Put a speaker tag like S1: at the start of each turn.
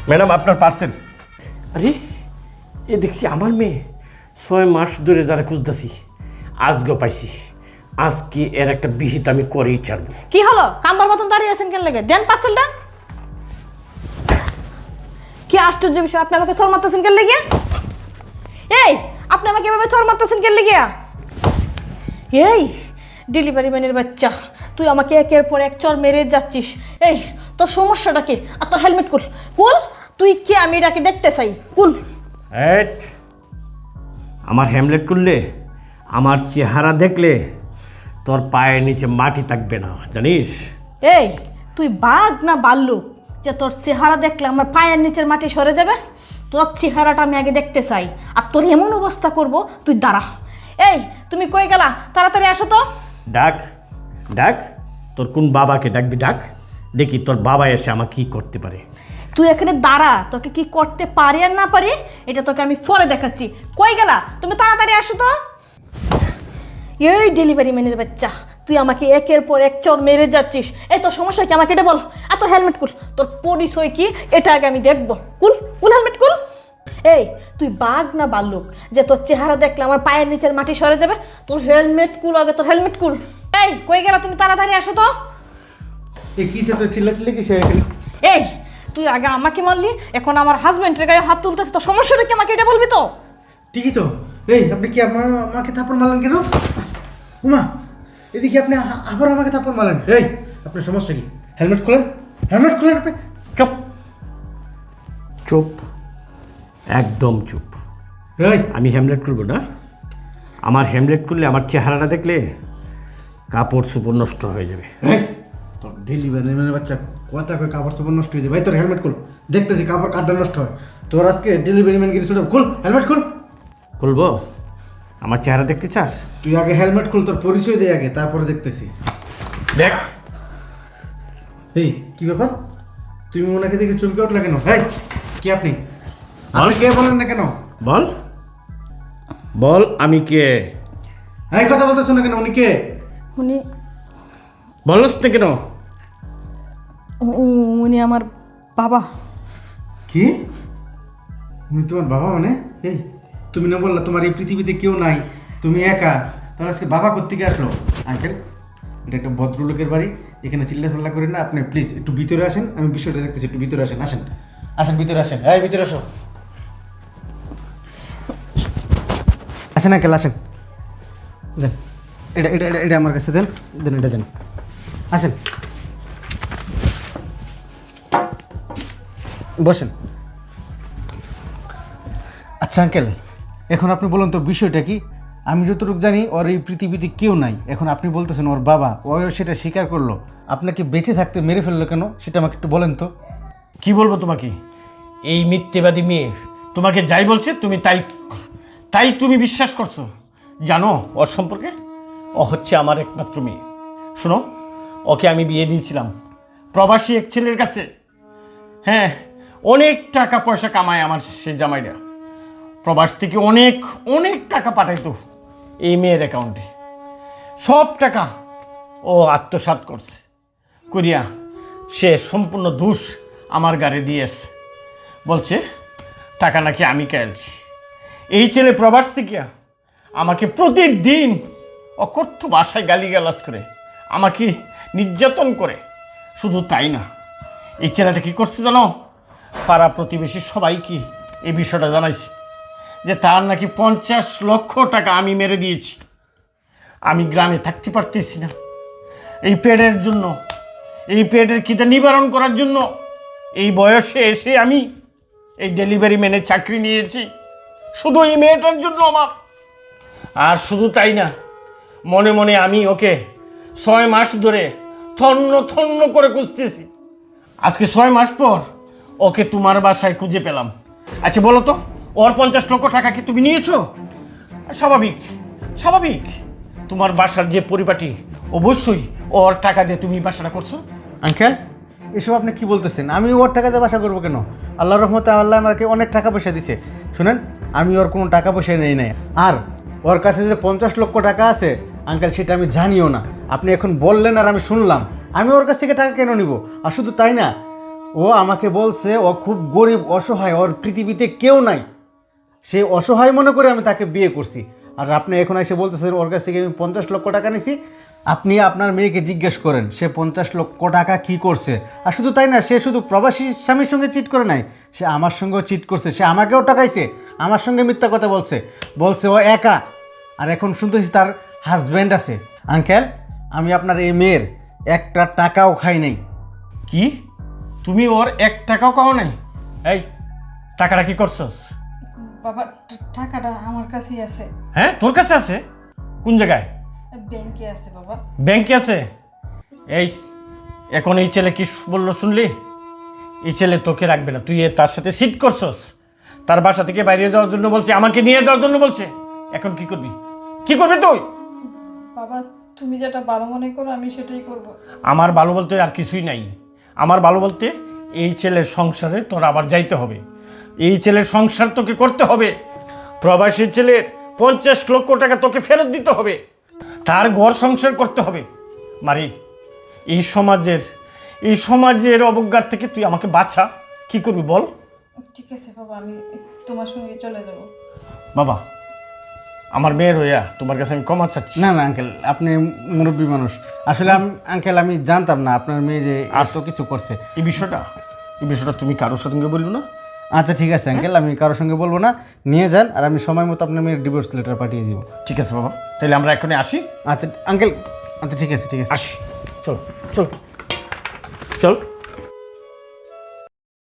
S1: Madam আপনার parcel.
S2: আরে এ দেখছি আমার মেয়ে 6 মাস ধরে যারা খুঁজতেছি আজকে পাইছি। আজকে এর একটা বিহিত আমি করেই ছাড়বো।
S3: কি হলো কাম্বার মতন দাঁড়িয়ে আছেন কেন লাগে? দেন পার্সেলটা। কি আশ্চর্য বিষয়, আপনি আমাকে চোর মারতেছেন কেন লেগে? এই আপনি আমাকে এভাবে চোর মারতেছেন কেন লেগে? এই ডেলিভারি ম্যানের বাচ্চা, তুই আমাকে একের পর এক চোর মেরে যাচ্ছিস। এই তোর সমস্যাটা কি? আর তোর হেলমেট খুল, খুল। তুই কে আমি এটাকে দেখতে চাই, খুল।
S2: আমার হেমলেট করলে, আমার চেহারা দেখলে তোর পায়ের নিচে মাটি থাকবে না, জানিস?
S3: এই তুই বাঘ না ভাল্লুক যে তোর চেহারা দেখলে আমার পায়ের নিচের মাটি সরে যাবে? তোর চেহারাটা আমি আগে দেখতে চাই, আর তোর এমন অবস্থা করব তুই দাঁড়া। এই তুমি কই গেলা? তাড়াতাড়ি আসো তো।
S2: ডাক ডাক, তোর কোন বাবাকে ডাকবি ডাক, দেখি তোর বাবা এসে আমাকে কি করতে পারে।
S3: তুই এখানে দাঁড়া, তোকে কি করতে পারি আর না পারি এটা তোকে আমি পরে দেখাচ্ছি। কই গেলা? তুমি তাড়াতাড়ি আসো তো। এই ডেলিভারি ম্যানের বাচ্চা, তুই আমাকে একের পর এক চোর মেরে যাচ্ছিস। এই তোর সমস্যা কি আমাকে এটা বল। আর তোর হেলমেট খুল, তোর পরিচয় কি এটা আগে আমি দেখবো। কুল কুল হেলমেট কুল। এই তুই বাঘ না ভাল্লুক যে তোর চেহারা দেখলে আমার পায়ের নিচের মাটি সরে যাবে? তোর হেলমেট কুল আগে, তোর হেলমেট কুল। এই কই গেলা? তুমি তাড়াতাড়ি আসো তো।
S4: এই কিসে তো চিল্লাচিল্লি কিসে এখানে?
S3: এই তুই আগে আমাকে মারলি, এখন আমার হাজবেন্ডের গায়ে হাত তুলতেছে, তো সমস্যাটা কি আমাকে এটা বলবি তো?
S4: ঠিকই তো। এই আপনি কি আমাকে থাপ্পড় মারলেন কেন? উমা, এদিকে আপনি আবার আমাকে থাপ্পড় মারলেন। এই আপনার সমস্যা কি? হেলমেট খোলেন, হেলমেট খোলেন আপনি।
S2: চুপ চুপ, একদম চুপ।
S4: এই
S2: আমি হেমলেট করবো না? আমার হেমলেট করলে আমার চেহারাটা দেখলে কাপড় চোপড় নষ্ট হয়ে যাবে।
S4: এই তোর ডেলিভারি ম্যানের বাচ্চা কথা কয়ে কাপড় চোপড় নষ্ট হয়ে যায়। ভাই তোর হেলমেট খোল, দেখতেছি কাপড় কাটটা নষ্ট হয়। তোর আজকে ডেলিভারি ম্যান গিয়ে খোল, হেলমেট খোল।
S2: খুলবো? আমার চেহারা দেখতে চাস?
S4: তুই আগে হেলমেট খুল, তোর পরিচয় দে আগে, তারপরে দেখতেছি।
S2: দেখ।
S4: এই কি ব্যাপার? তুমি ওনাকে দেখে চমকে উঠলে কেন? এই কি আপনি আপনি কে বলেন না কেন?
S2: বল বল, আমি কে?
S4: এই কথা বলতেছো না কেন? উনি কে?
S3: উনি
S2: বলস না কেন?
S3: উনি আমার বাবা।
S4: কি? উনি তোমার বাবা মানে? এই তুমি না বললা তোমার এই পৃথিবীতে কেউ নাই, তুমি একা, তাহলে আজকে বাবা কোত্থেকে আসলো? আঙ্কেল, এটা একটা ভদ্রলোকের বাড়ি, এখানে চিল্লাফাল্লা করেন না। আপনি প্লিজ একটু ভিতরে আসেন, আমি বিষয়টা দেখতেছি। একটু ভিতরে আসেন, আসেন আসেন, ভিতরে আসেন। এই ভিতরে আসো, আসেন আঙ্কেল, আসেন। দেন এটা এটা এটা এটা আমার কাছে দেন, দেন এটা দেন। আসেন, বসেন। আচ্ছা আঙ্কেল, এখন আপনি বলুন তো বিষয়টা কি? আমি যতটুকু জানি ওর এই পৃথিবীতে কেউ নাই। এখন আপনি বলতেছেন ওর বাবা, ও সেটা স্বীকার করলো, আপনাকে বেঁচে থাকতে মেরে ফেললো কেন সেটা আমাকে একটু বলেন তো।
S2: কি বলবো তোমাকে? এই মিথ্যেবাদী মেয়ে তোমাকে যাই বলছে তুমি তাই তাই তুমি বিশ্বাস করছো? জানো ওর সম্পর্কে? ও হচ্ছে আমার একমাত্র মেয়ে। শোনো, ওকে আমি বিয়ে দিয়েছিলাম প্রবাসী এক ছেলের কাছে। হ্যাঁ, অনেক টাকা পয়সা কামায় আমার সেই জামাইরা। প্রবাস থেকে অনেক অনেক টাকা পাঠাইতো এই মেয়ের অ্যাকাউন্টে। সব টাকা ও আত্মসাৎ করছে করিয়া সে সম্পূর্ণ দোষ আমার গাড়ি দিয়ে এসছে। বলছে টাকা নাকি আমি খেয়েছি। এই ছেলে প্রবাস থেকে আমাকে প্রতিদিন অকথ্য ভাষায় গালিগালাজ করে আমাকে নির্যাতন করে। শুধু তাই না, এই ছেলেটা কী করছে জানো? পাড়া প্রতিবেশী সবাইকে এই বিষয়টা জানাইছে যে তার নাকি 50 লক্ষ টাকা আমি মেরে দিয়েছি। আমি গ্রামে থাকতে পারতেছি না এই পেটের জন্য, এই পেটের খিদে নিবারণ করার জন্য এই বয়সে এসে আমি এই ডেলিভারি ম্যানের চাকরি নিয়েছি শুধু এই মেয়েটার জন্য আমার। আর শুধু তাই না, মনে মনে আমি ওকে 6 মাস ধরে থন্ন থন্ন করে খুঁজতেছি। আজকে 6 মাস পর ওকে তোমার বাসায় খুঁজে পেলাম। আচ্ছা বলো তো, ওর 50 লক্ষ টাকা কি তুমি নিয়েছো? স্বাভাবিক স্বাভাবিক, তোমার বাসার যে পরিপাটি অবশ্যই ওর টাকা দিয়ে তুমি বাসাটা করছো।
S4: আঙ্কেল, এসব আপনি কি বলতেছেন? আমি ওর টাকা দিয়ে বাসা করবো কেন? আল্লাহর রহমতে আল্লাহ আমাকে অনেক টাকা পয়সা দিছে। শুনেন, আমি ওর কোনো টাকা পয়সা নেই নাই। আর ওর কাছে যে 50 লক্ষ টাকা আছে আঙ্কেল, সেটা আমি জানিও না। আপনি এখন বললেন আর আমি শুনলাম। আমি ওর কাছ থেকে টাকা কেন নিব? আর শুধু তাই না, ও আমাকে বলছে ও খুব গরিব অসহায়, ওর পৃথিবীতে কেউ নাই, সে অসহায় মনে করে আমি তাকে বিয়ে করছি। আর আপনি এখন এসে বলতেছেন ওর কাছ থেকে আমি 50 লক্ষ টাকা নিছি। আপনি আপনার মেয়েকে জিজ্ঞেস করেন সে 50 লক্ষ টাকা কি করছে। আর শুধু তাই না, সে শুধু প্রবাসী স্বামীর সঙ্গে চিট করে নাই, সে আমার সঙ্গেও চিট করছে, সে আমাকেও টাকাইছে, আমার সঙ্গে মিথ্যা কথা বলছে ও একা। আর এখন শুনতেছি তার হাজব্যান্ড আছে। আঙ্কেল, আমি আপনার এই মেয়ের একটা টাকাও খাই নাই।
S2: কি তুমি ওর 1 টাকাও পাও নাই? এই টাকাটা কি করছস?
S3: বাবা টাকাটা আমার কাছেই আছে,
S2: হ্যাঁ তোর কাছে আছে? কোন জায়গায়?
S3: ব্যাংকে আছে বাবা।
S2: ব্যাংকে আছে? এই এখন এই ছেলে কি বললো শুনলি? এই ছেলে তোকে রাখবে না, তুই তার সাথে সিট করছস, তার বাসা থেকে বাইরে যাওয়ার জন্য বলছে, আমাকে নিয়ে যাওয়ার জন্য বলছে। এখন কি করবি? কি করবি তুই?
S3: বাবা তুমি যেটা ভালো মনে করো আমি সেটাই করব।
S2: আমার ভালো বলতে আর কিছুই নাই। আমার ভালো বলতে এই ছেলের সংসারে তোর আবার যাইতে হবে, এই ছেলের সংসার তোকে করতে হবে। প্রবাসী ছেলের 50 লক্ষ টাকা তোকে ফেরত দিতে হবে, তার ঘর সংসার করতে হবে। মারি, এই সমাজের অবজ্ঞার থেকে তুই আমাকে বাঁচা। কি করবি বল?
S3: ঠিক আছে বাবা, আমি তোমার সঙ্গে চলে যাব।
S2: বাবা, আমার মেয়ের হইয়া তোমার কাছে আমি ক্ষমা চাচ্ছি।
S4: না না আঙ্কেল, আপনি মুরব্বী মানুষ। আসলে আঙ্কেল আমি জানতাম না আপনার মেয়ে যে এত কিছু করছে।
S2: এই বিষয়টা তুমি কারোর সঙ্গে বললো না?
S4: আচ্ছা ঠিক আছে আঙ্কেল, আমি কারোর সঙ্গে বলবো না, নিয়ে যান, আর আমি সময় মতো আপনার মেয়ের ডিভোর্স লেটার পাঠিয়ে দিব।
S2: ঠিক আছে বাবা, তাহলে আমরা এখনই আসি।
S4: আচ্ছা আঙ্কেল, আচ্ছা ঠিক আছে
S2: আসি, চল চল চল।